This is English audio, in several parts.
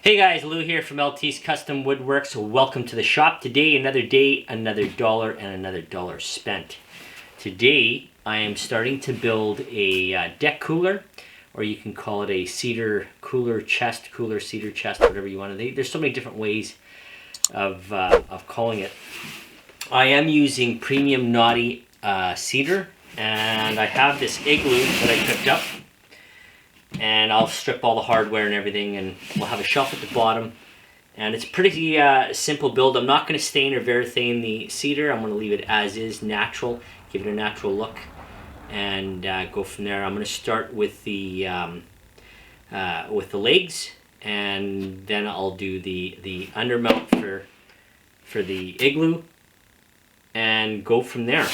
Hey guys, Lou here from LT's Custom Woodworks. Welcome to the shop. Today, another dollar, and another dollar spent. Today, I am starting to build a deck cooler, or you can call it a cedar cooler chest, cedar chest, whatever you want to. There's so many different ways of calling it. I am using premium knotty cedar, and I have this igloo that I picked up. And I'll strip all the hardware and everything, and we'll have a shelf at the bottom. And it's a pretty simple build. I'm not going to stain or verathane the cedar. I'm going to leave it as is, natural, give it a natural look, and go from there. I'm going to start with the legs, and then I'll do the undermount for the igloo, and go from there.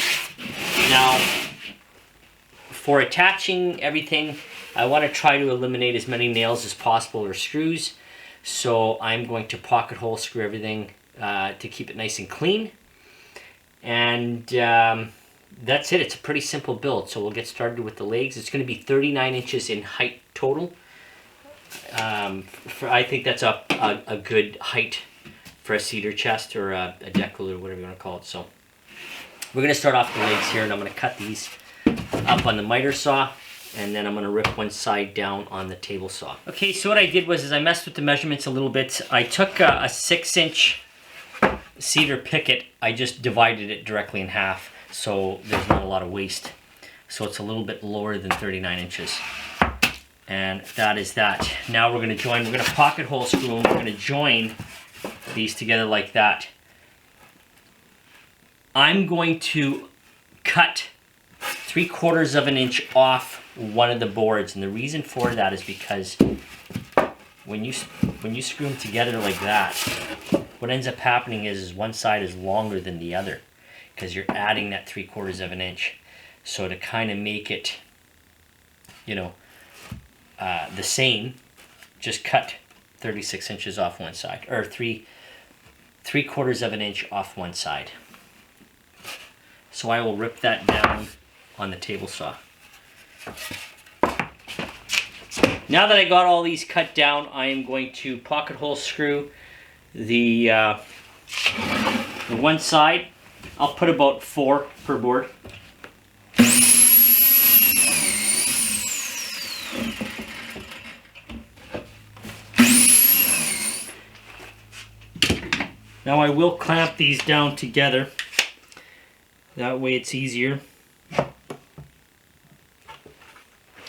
Now, for attaching everything, I want to try to eliminate as many nails as possible or screws, so I'm going to pocket hole screw everything to keep it nice and clean. And that's it. It's a pretty simple build, so we'll get started with the legs. It's going to be 39 inches in height total. I think that's a good height for a cedar chest or a deck cooler, whatever you want to call it. So we're going to start off the legs here, and I'm going to cut these up on the miter saw, and then I'm going to rip one side down on the table saw. Okay, so what I did was I messed with the measurements a little bit. I took a 6-inch cedar picket. I just divided it directly in half, so there's not a lot of waste. So it's a little bit lower than 39 inches. And that is that. Now we're going to join. We're going to pocket hole screw, and we're going to join these together like that. I'm going to cut 3/4 of an inch off one of the boards, and the reason for that is because when you screw them together like that, what ends up happening is one side is longer than the other, because you're adding that 3/4 of an inch. So to kind of make it, you know, the same, just cut 36 inches off one side, or 3/4 of an inch off one side. So I will rip that down on the table saw. Now that I got all these cut down, I am going to pocket hole screw the one side. I'll put about 4 per board. Now I will clamp these down together. That way it's easier.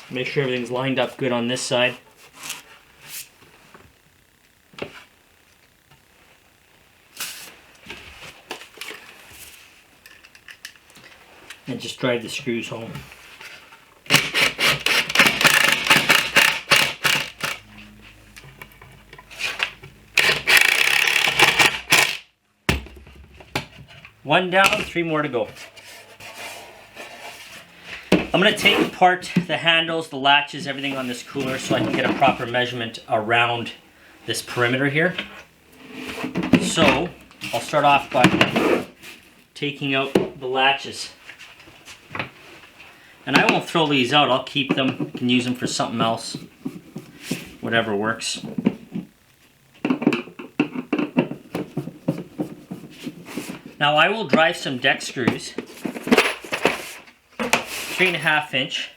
Make sure everything's lined up good on this side. And just drive the screws home. One down, 3 more to go. I'm going to take apart the handles, the latches, everything on this cooler so I can get a proper measurement around this perimeter here. So I'll start off by taking out the latches. And I won't throw these out, I'll keep them. You can use them for something else, whatever works. Now I will drive some deck screws, 3.5 inch,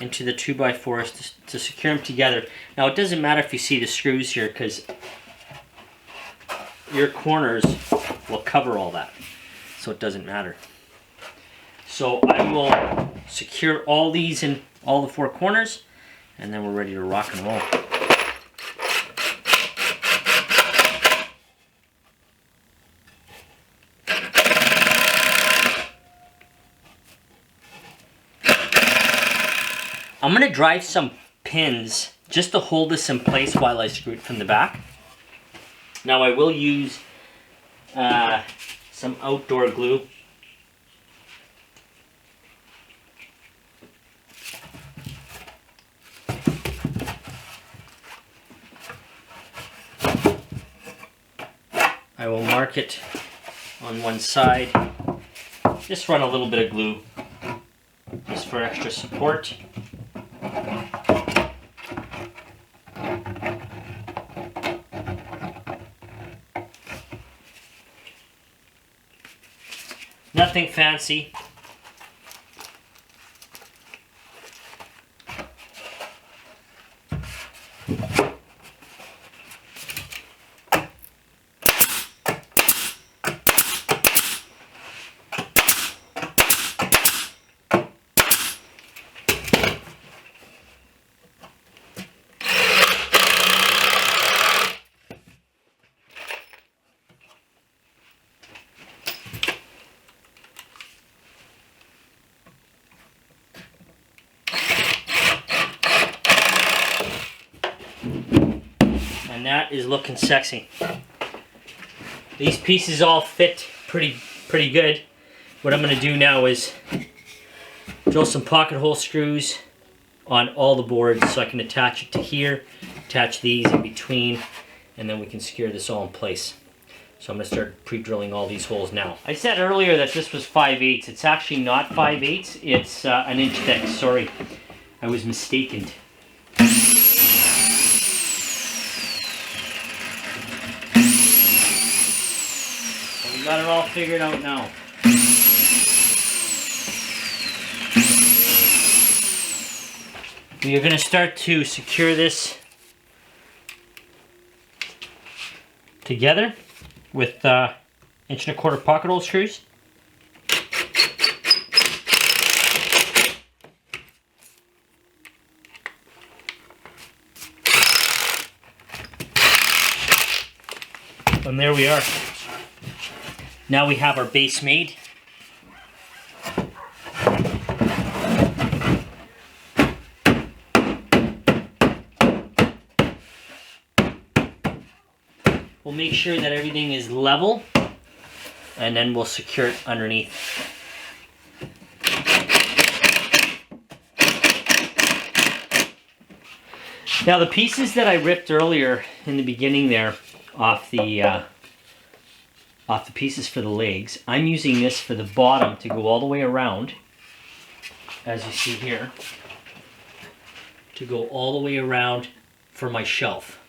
into the 2x4s to secure them together. Now it doesn't matter if you see the screws here, because your corners will cover all that, so it doesn't matter. So I will secure all these in all the 4 corners, and then we're ready to rock and roll. I'm going to drive some pins just to hold this in place while I screw it from the back. Now I will use some outdoor glue. I will mark it on one side. Just run a little bit of glue just for extra support. Nothing fancy. And that is looking sexy. These pieces all fit pretty good. What I'm going to do now is drill some pocket hole screws on all the boards so I can attach it to here, attach these in between, and then we can secure this all in place. So I'm going to start pre-drilling all these holes now. I said earlier that this was 5/8. It's actually not 5/8. It's an inch thick. Sorry, I was mistaken. We got it all figured out now. We are going to start to secure this together with 1.25" pocket hole screws. And there we are. Now we have our base made. We'll make sure that everything is level, and then we'll secure it underneath. Now the pieces that I ripped earlier in the beginning there off the pieces for the legs, I'm using this for the bottom to go all the way around, as you see here, to go all the way around for my shelf.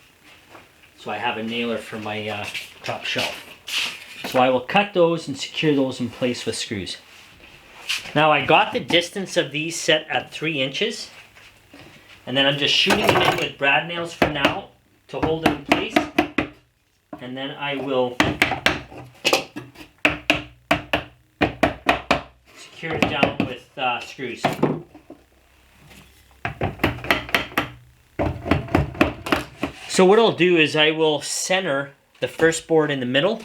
So I have a nailer for my top shelf. So I will cut those and secure those in place with screws. Now I got the distance of these set at 3 inches, and then I'm just shooting them in with brad nails for now to hold them in place, and then I will secure it down with screws. So what I'll do is I will center the first board in the middle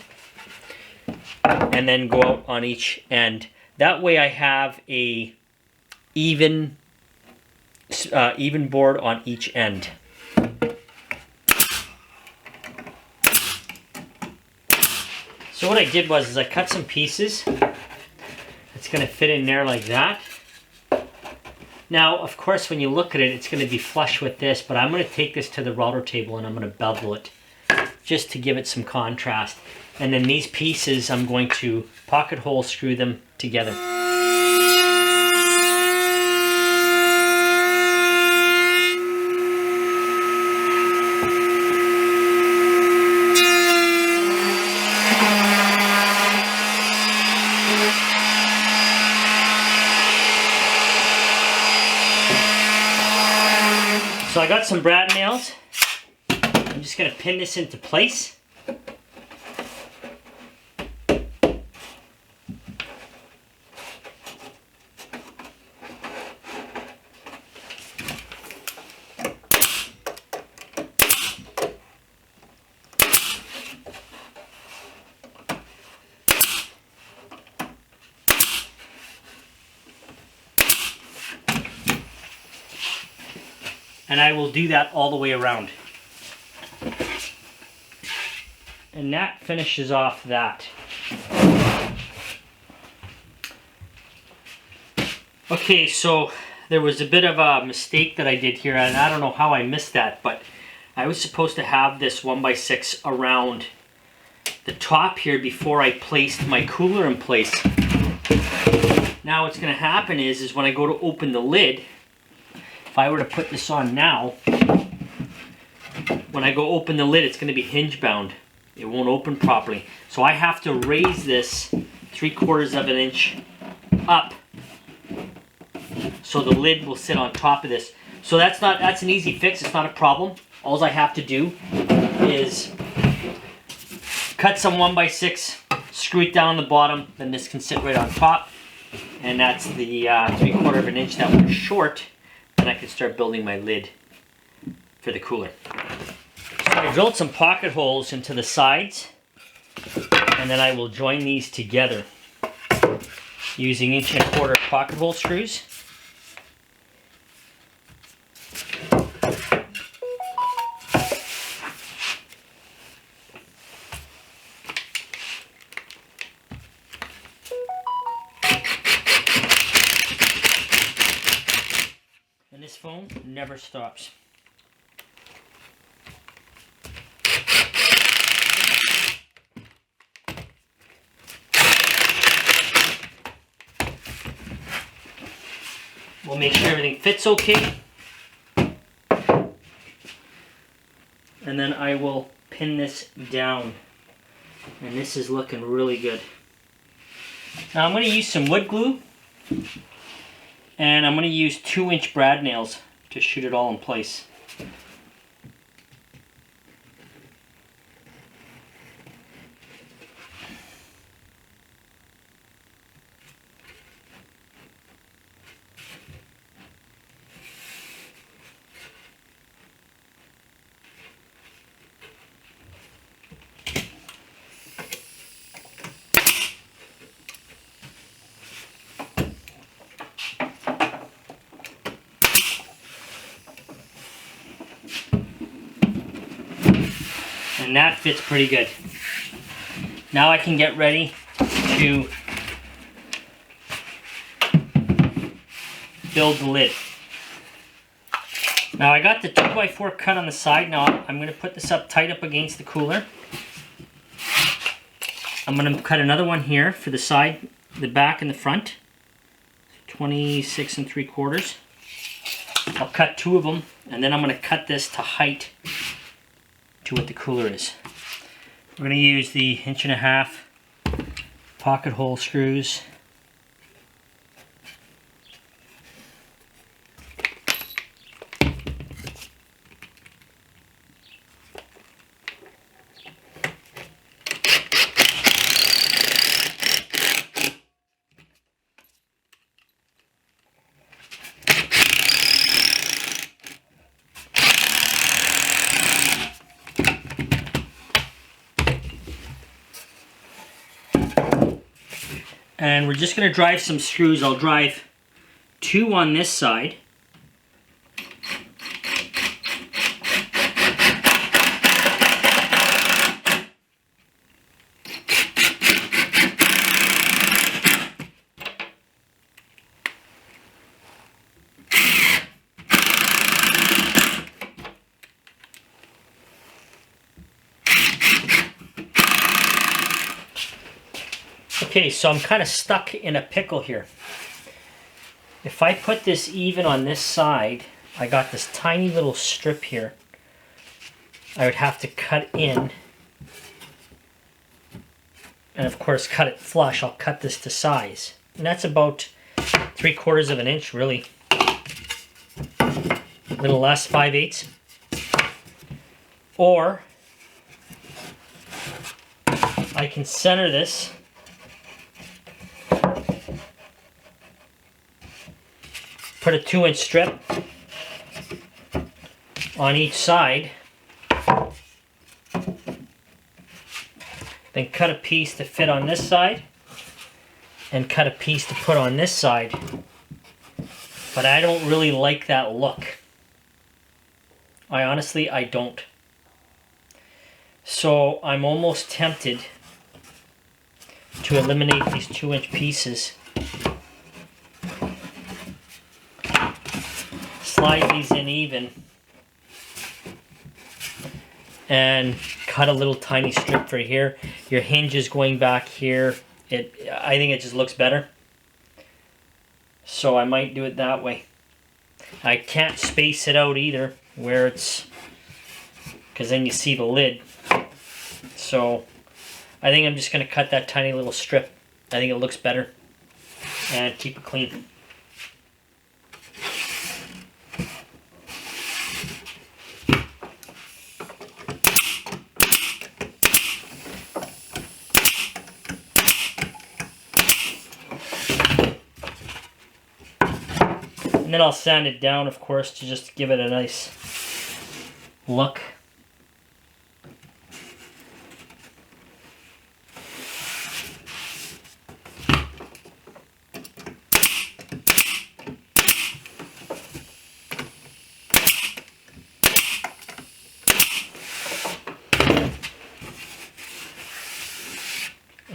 and then go out on each end. That way I have a even board on each end. So what I did was I cut some pieces. It's going to fit in there like that. Now, of course, when you look at it, it's going to be flush with this, but I'm going to take this to the router table and I'm going to bevel it just to give it some contrast. And then these pieces, I'm going to pocket hole screw them together. So I got some brad nails. I'm just going to pin this into place. And I will do that all the way around. And that finishes off that. Okay, so there was a bit of a mistake that I did here, and I don't know how I missed that, but I was supposed to have this 1x6 around the top here before I placed my cooler in place. Now what's going to happen is when I go to open the lid, if I were to put this on now, when I go open the lid, it's going to be hinge bound. It won't open properly. So I have to raise this 3/4 of an inch up, so the lid will sit on top of this. So that's an easy fix. It's not a problem. All I have to do is cut some 1x6, screw it down on the bottom, then this can sit right on top. And that's the 3/4 of an inch that was short. Then I can start building my lid for the cooler. So I drilled some pocket holes into the sides, and then I will join these together using 1¼ inch pocket hole screws. And this phone never stops. We'll make sure everything fits okay. And then I will pin this down. And this is looking really good. Now I'm going to use some wood glue. And I'm going to use 2-inch brad nails to shoot it all in place. And that fits pretty good. Now I can get ready to build the lid. Now I got the 2x4 cut on the side. Now I'm going to put this up tight up against the cooler. I'm going to cut another one here for the side, the back and the front. 26 3/4. I'll cut 2 of them, and then I'm going to cut this to height to what the cooler is. We're going to use the 1.5 inch pocket hole screws. And we're just going to drive some screws. I'll drive 2 on this side. Okay, so I'm kind of stuck in a pickle here. If I put this even on this side, I got this tiny little strip here. I would have to cut in, and of course cut it flush. I'll cut this to size. And that's about 3/4 of an inch, really. A little less, 5/8. Or I can center this put a 2-inch strip on each side, then cut a piece to fit on this side, and cut a piece to put on this side. But I don't really like that look. I honestly don't. So I'm almost tempted to eliminate these 2-inch pieces. Slide these in even and cut a little tiny strip for here. Your hinge is going back here. I think it just looks better. So I might do it that way. I can't space it out either where it's, because then you see the lid. So I think I'm just going to cut that tiny little strip I think it looks better. And keep it clean. And then I'll sand it down, of course, to just give it a nice look.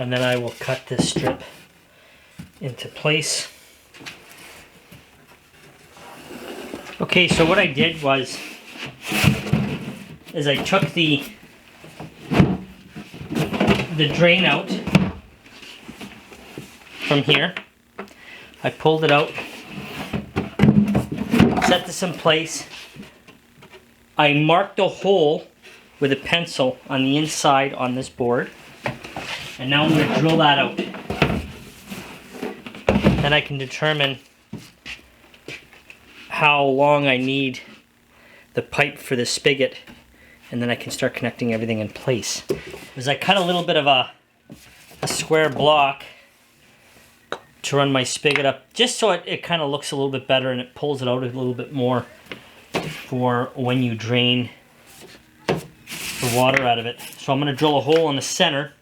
And then I will cut this strip into place. Okay, so what I did was, I took the drain out from here. I pulled it out, set this in place. I marked a hole with a pencil on the inside on this board. And now I'm going to drill that out. Then I can determine how long I need the pipe for the spigot, and then I can start connecting everything in place. As I cut a little bit of a square block to run my spigot up, just so it kind of looks a little bit better and it pulls it out a little bit more for when you drain the water out of it. So I'm going to drill a hole in the center.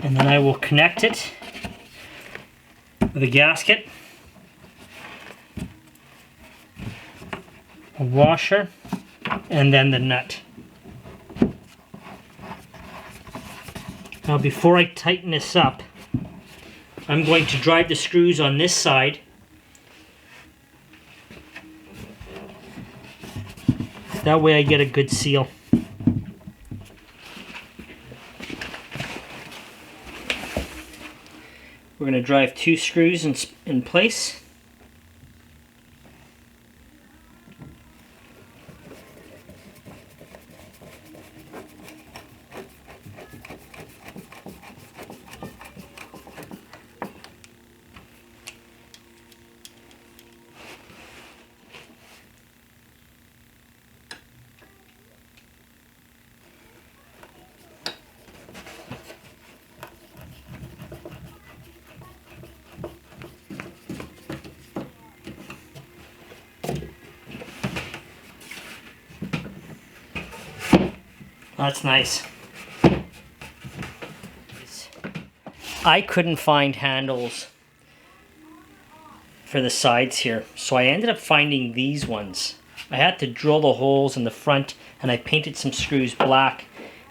And then I will connect it with a gasket, a washer, and then the nut. Now before I tighten this up, I'm going to drive the screws on this side. That way I get a good seal. We're going to drive 2 screws in place. That's nice. I couldn't find handles for the sides here, so I ended up finding these ones. I had to drill the holes in the front, and I painted some screws black,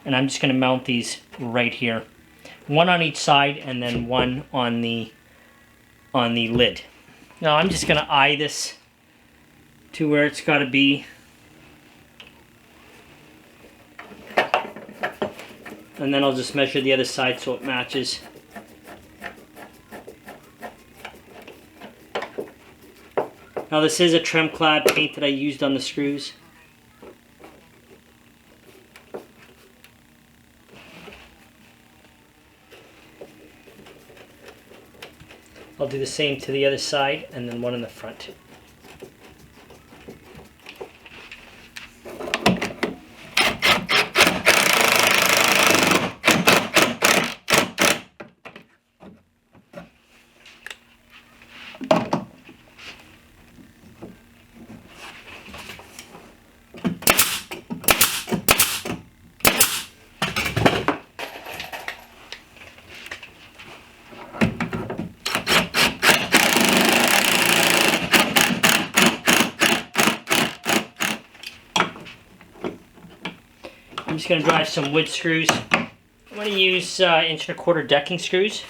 and I'm just going to mount these right here. One on each side, and then one on the lid. Now I'm just going to eye this to where it's got to be. And then I'll just measure the other side so it matches. Now this is a Tremclad paint that I used on the screws. I'll do the same to the other side and then one in the front. I'm just going to drive some wood screws. I'm going to use 1.25" decking screws.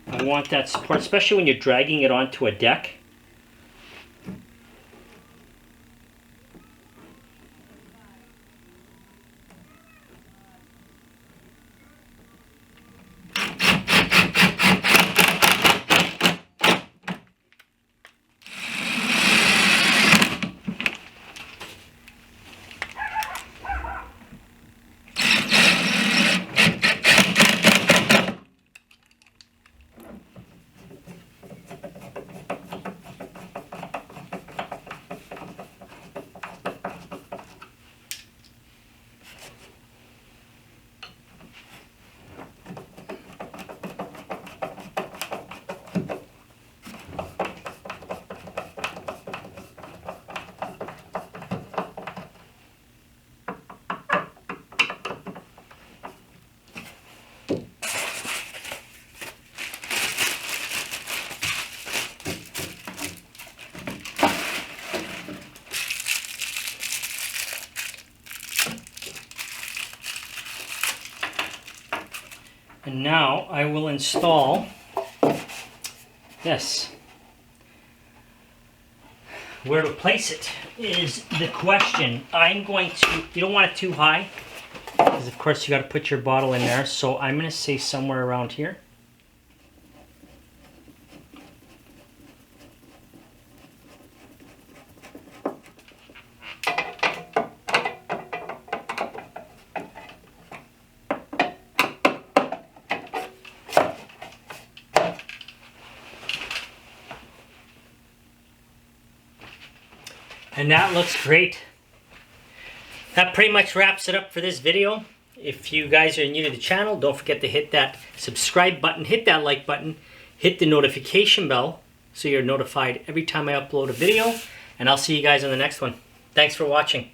I want that support, especially when you're dragging it onto a deck. And now I will install this. Where to place it is the question. I'm going to, you don't want it too high, because of course you got to put your bottle in there, so I'm going to say somewhere around here. And that looks great. That pretty much wraps it up for this video. If you guys are new to the channel, don't forget to hit that subscribe button, hit that like button, hit the notification bell so you're notified every time I upload a video. And I'll see you guys on the next one. Thanks for watching.